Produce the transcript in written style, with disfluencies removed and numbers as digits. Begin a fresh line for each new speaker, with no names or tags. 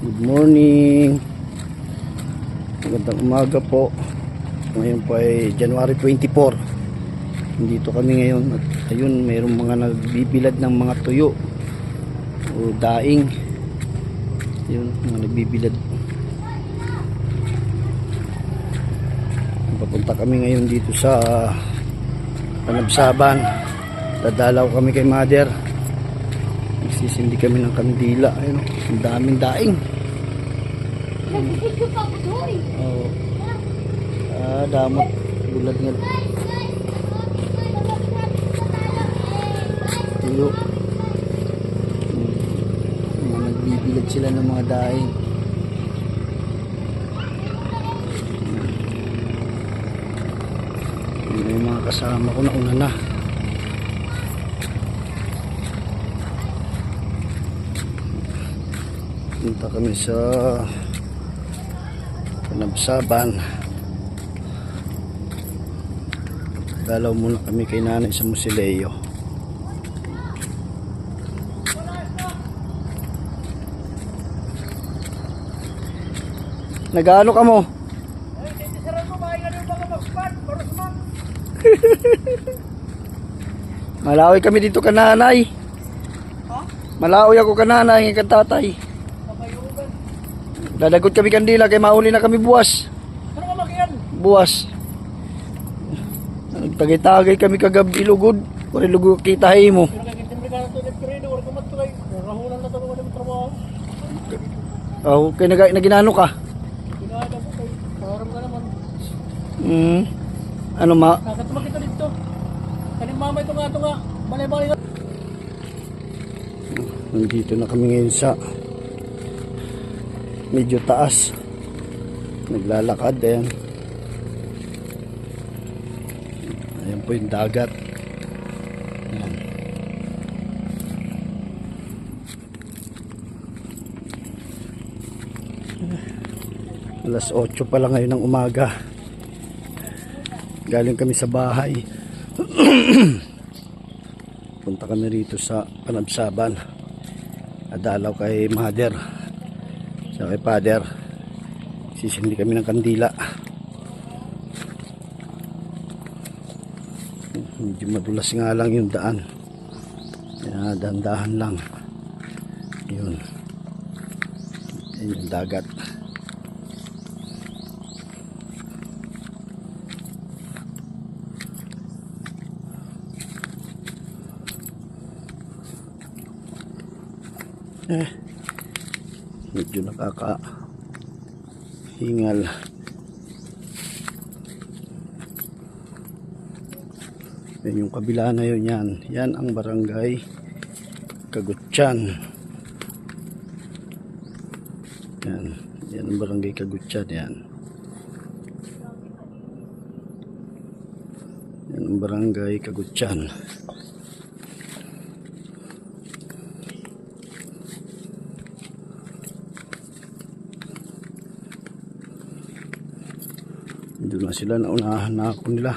Good morning. Magandang umaga po. Ngayon po ay January 24. Nandito kami ngayon at ayun, mayroong mga nagbibilad ng mga tuyo o daing. Ayun, mga nagbibilad. Papunta kami ngayon dito sa Panabsaban. Dadalaw kami kay Mother. Nagsisindi kami ng kandila. Ayun, ang daming daing. Oh. Damot bulad nga tuyo. Nagbibilad sila ng mga daing. May mga kasama ko na una na. Punta kami sa Panabsaban. Dalaw muna kami kay nanay sa Musileo. Nagaano ka mo? Malawi kami dito ka nanay. Malawi ako ka nanay ng tatay. Dadagot kami kandila kay mauli na kami buwas.
Ano ka makiyan?
Buwas. Nagtagay-tagay kami kagabi lugod. Wala lugod kita hay mo. Oh, kay naginano ka?
Parang ka naman.
Ano ma?
Nakatumag kita dito. Kaning mama ito nga. Balay-balay nga.
Nandito na kami ngayon sa medyo taas. Naglalakad. Ayan. Ayan po yung dagat. Ayan. Alas 8 pa lang ngayon ng umaga. Galing kami sa bahay. Punta kami rito sa Panabsaban. Adalaw kay Mother sa kay Father. Sisindi kami ng kandila. Medyo madulas nga lang yung daan. Kaya dahan-dahan lang. Yun. Yan yung dagat. Medyo nakakahingal. Yan yung kabila na yun, yan ang barangay Kagutyan. Yan ang barangay Kagutyan. Yan ang barangay Kagutyan. Doon na sila, naunahan na ako nila.